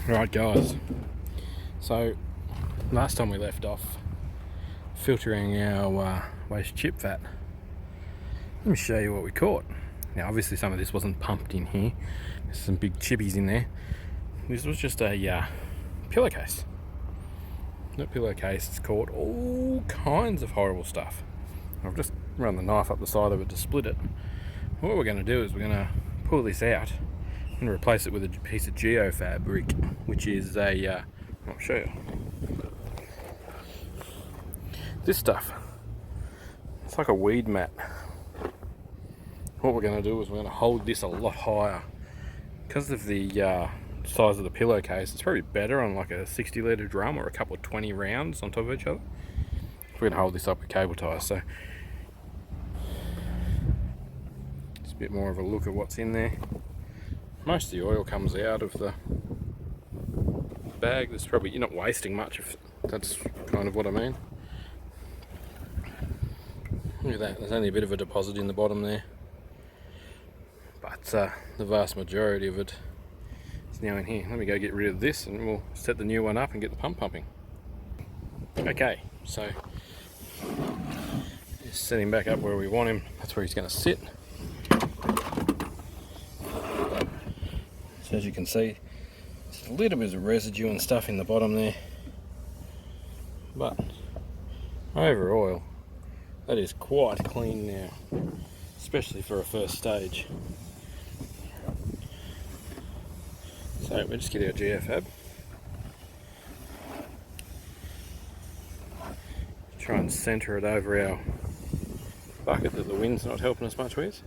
Right guys, so last time we left off filtering our waste chip fat. Let me show you what we caught. Now obviously some of this wasn't pumped in here. There's some big chippies in there. This was just a pillowcase. That pillowcase has caught all kinds of horrible stuff. I've just run the knife up the side of it to split it. What we're going to do is we're going to pull this out and replace it with a piece of geofabric, which is I'll show you. This stuff, it's like a weed mat. What we're going to do is we're going to hold this a lot higher. Because of the size of the pillowcase, it's probably better on like a 60-litre drum or a couple of 20 rounds on top of each other. We're going to hold this up with cable ties, so it's a bit more of a look at what's in there. Most of the oil comes out of the bag. There's probably, you're not wasting much, if that's kind of what I mean. Look at that, there's only a bit of a deposit in the bottom there, but the vast majority of it is now in here. Let me go get rid of this and we'll set the new one up and get the pump pumping. Okay, so just set him back up where we want him. That's where he's going to sit. So as you can see, there's a little bit of residue and stuff in the bottom there, but overall that is quite clean now, especially for a first stage. So we'll just get our geofab, try and centre it over our bucket that the wind's not helping us much with.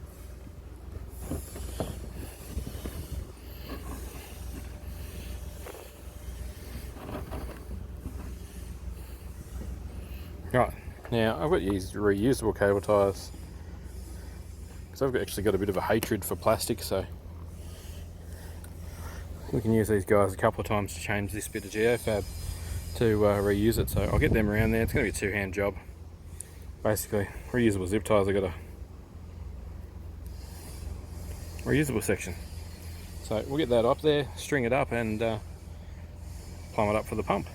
Right, now I've got these reusable cable ties because I've actually got a bit of a hatred for plastic, so we can use these guys a couple of times to change this bit of geofab to reuse it. So I'll get them around there. It's going to be a two-hand job. Basically, reusable zip ties, I've got a reusable section. So we'll get that up there, string it up and plumb it up for the pump.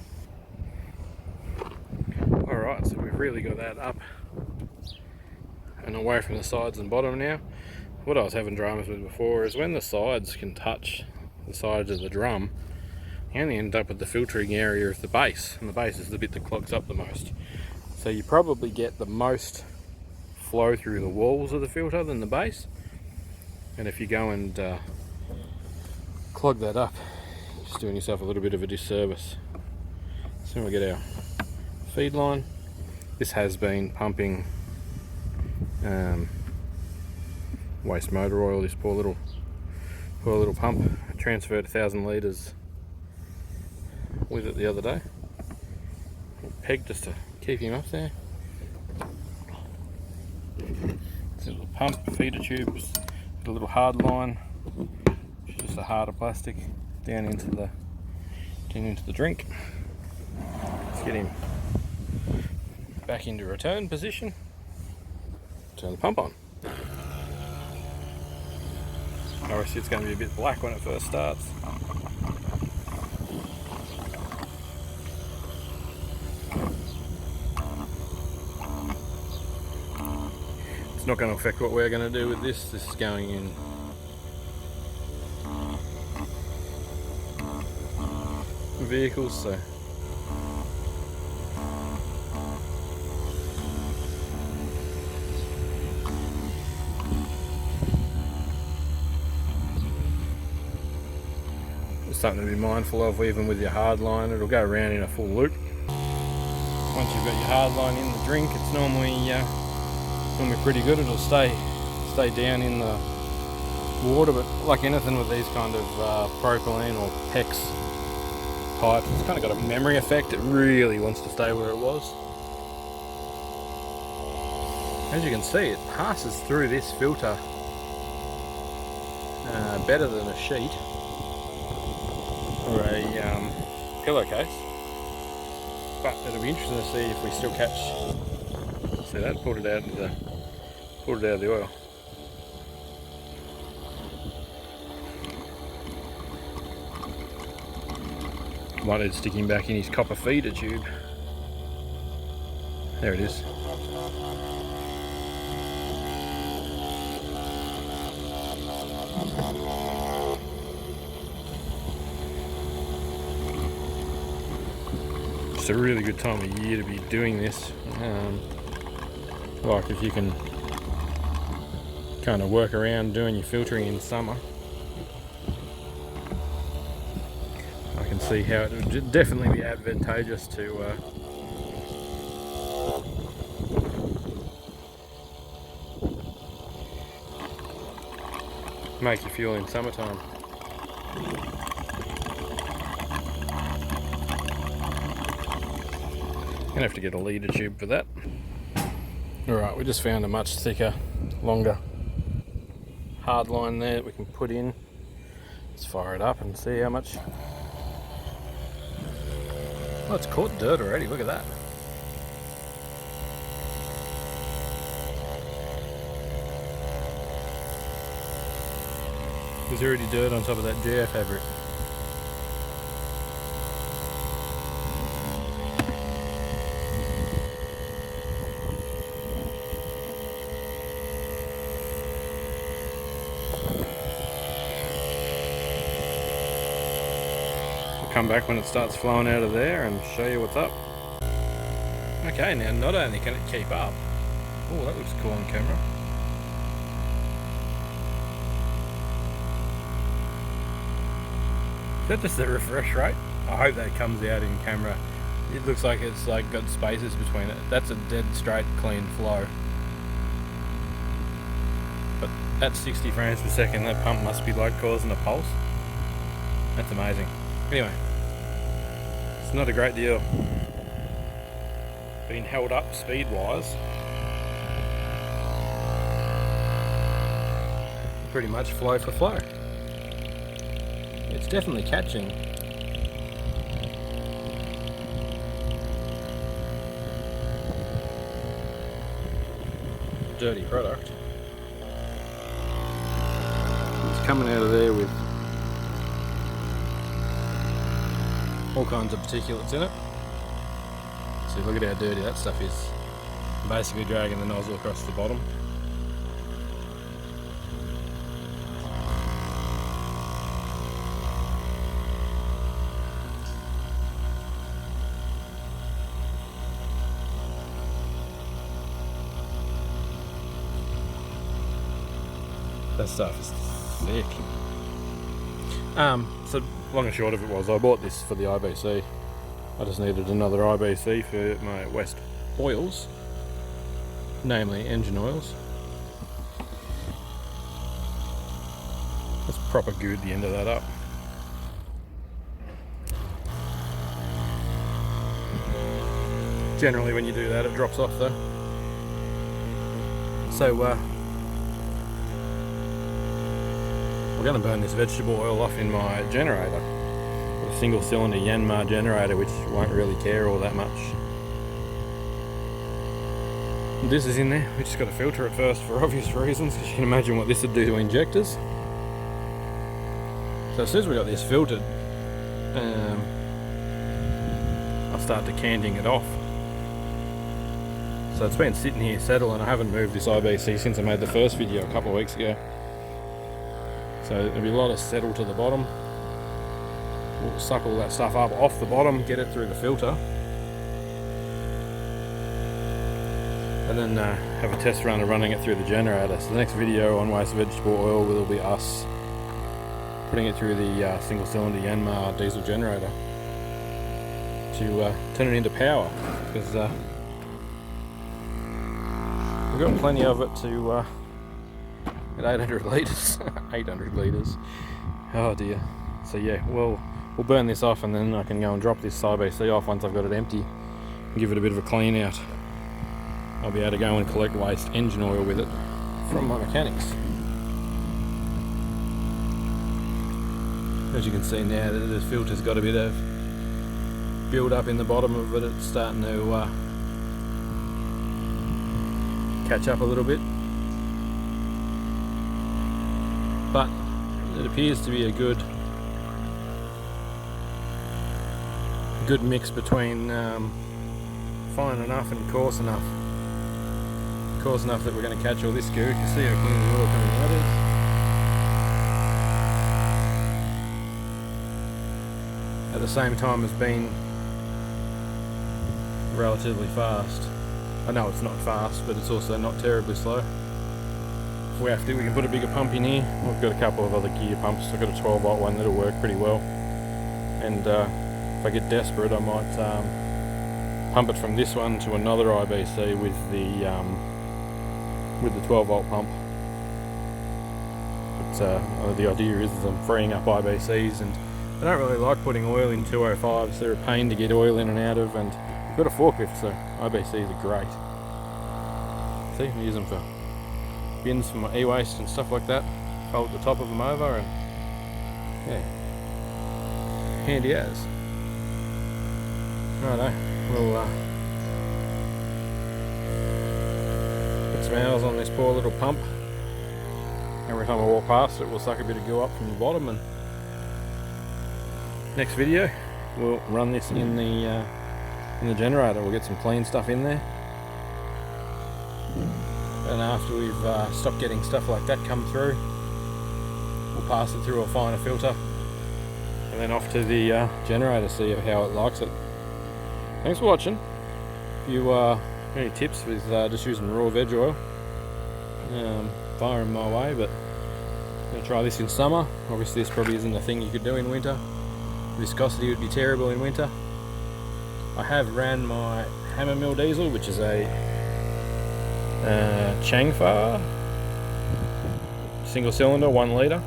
Alright, so we've really got that up and away from the sides and bottom now. What I was having dramas with before is when the sides can touch the sides of the drum, you only end up with the filtering area of the base, and the base is the bit that clogs up the most. So you probably get the most flow through the walls of the filter than the base, and if you go and clog that up, you're just doing yourself a little bit of a disservice. So we get our feed line. This has been pumping waste motor oil, this poor little pump. I transferred 1,000 litres with it the other day. Peg just to keep him up there. It's a little pump, feeder tubes, a little hard line, which is just a harder plastic, down into the drink. Let's get him back into return position. Turn the pump on. Obviously it's going to be a bit black when it first starts. It's not going to affect what we're going to do with this. This is going in vehicles, so something to be mindful of. Even with your hard line, it'll go around in a full loop. Once you've got your hard line in the drink, it's normally pretty good. It'll stay down in the water, but like anything with these kind of propylene or PEX pipe, it's kind of got a memory effect. It really wants to stay where it was. As you can see, it passes through this filter better than a sheet or a pillowcase, but it'll be interesting to see if we still catch. See that? Pulled it out of the oil. wanted to stick him back in his copper feeder tube. There it is. It's a really good time of year to be doing this. Like if you can kind of work around doing your filtering in summer, I can see how it would definitely be advantageous to make your fuel in summertime. Gonna have to get a leader tube for that. Alright, we just found a much thicker, longer hard line there that we can put in. Let's fire it up and see how much. Oh, it's caught dirt already, look at that. There's already dirt on top of that geofabric. Come back when it starts flowing out of there and show you what's up. Okay, now not only can it keep up, oh, that looks cool on camera. Is that just the refresh rate? I hope that comes out in camera. It looks like it's like got spaces between it. That's a dead straight clean flow. But at 60 frames per second, that pump must be like causing a pulse. That's amazing. Anyway, it's not a great deal being held up speed wise. Pretty much flow for flow. It's definitely catching. Dirty product. It's coming out of there with all kinds of particulates in it. So look at how dirty that stuff is. Basically dragging the nozzle across the bottom. That stuff is thick. So long and short of it was, I bought this for the IBC. I just needed another IBC for my West oils, namely engine oils. Let's proper good the end of that up. Generally when you do that it drops off though. So we're going to burn this vegetable oil off in my generator. A single cylinder Yanmar generator which won't really care all that much. This is in there, we just got to filter it first for obvious reasons because you can imagine what this would do to injectors. So as soon as we got this filtered, I'll start decanting it off. So it's been sitting here settling. I haven't moved this IBC since I made the first video a couple of weeks ago. So there'll be a lot of settle to the bottom. We'll suck all that stuff up off the bottom, get it through the filter, and then have a test run of running it through the generator. So the next video on waste vegetable oil will be us putting it through the single cylinder Yanmar diesel generator to turn it into power, because we've got plenty of it to at 800 litres. 800 litres. Oh dear. So yeah, we'll burn this off and then I can go and drop this IBC off once I've got it empty and give it a bit of a clean out. I'll be able to go and collect waste engine oil with it from my mechanics. As you can see now, the filter's got a bit of build up in the bottom of it. It's starting to catch up a little bit. But it appears to be a good good mix between fine enough and coarse enough. Coarse enough that we're going to catch all this goo. You can see how clean the oil coming out is. At the same time as being relatively fast. I know it's not fast, but it's also not terribly slow. If we have to, we can put a bigger pump in here. We've got a couple of other gear pumps. I've got a 12 volt one that'll work pretty well. And if I get desperate, I might pump it from this one to another IBC with the 12 volt pump. But the idea is I'm freeing up IBCs, and I don't really like putting oil in 205s. They're a pain to get oil in and out of, and I've got a forklift, so IBCs are great. See, I use them for bins for my e-waste and stuff like that. Fold the top of them over, and yeah, handy as. Righto, we'll put some hours on this poor little pump. Every time I walk past it, we'll suck a bit of goo up from the bottom, and next video we'll run this in the generator. We'll get some clean stuff in there, and after we've stopped getting stuff like that come through, we'll pass it through a finer filter and then off to the generator, see how it likes it. Thanks for watching. If you any tips with just using raw veg oil, fire them my way, but I'm going to try this in summer. Obviously this probably isn't a thing you could do in winter. Viscosity would be terrible in winter. I have ran my hammer mill diesel, which is a Changfa single cylinder 1 litre.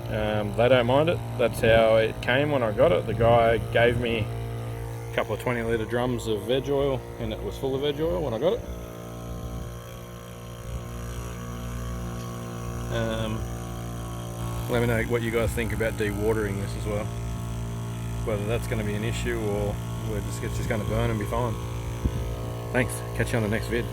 They don't mind it. That's how it came when I got it. The guy gave me a couple of 20 litre drums of veg oil, and it was full of veg oil when I got it. Let me know what you guys think about dewatering this as well. Whether that's going to be an issue, or it's just going to burn and be fine. Thanks. Catch you on the next vid.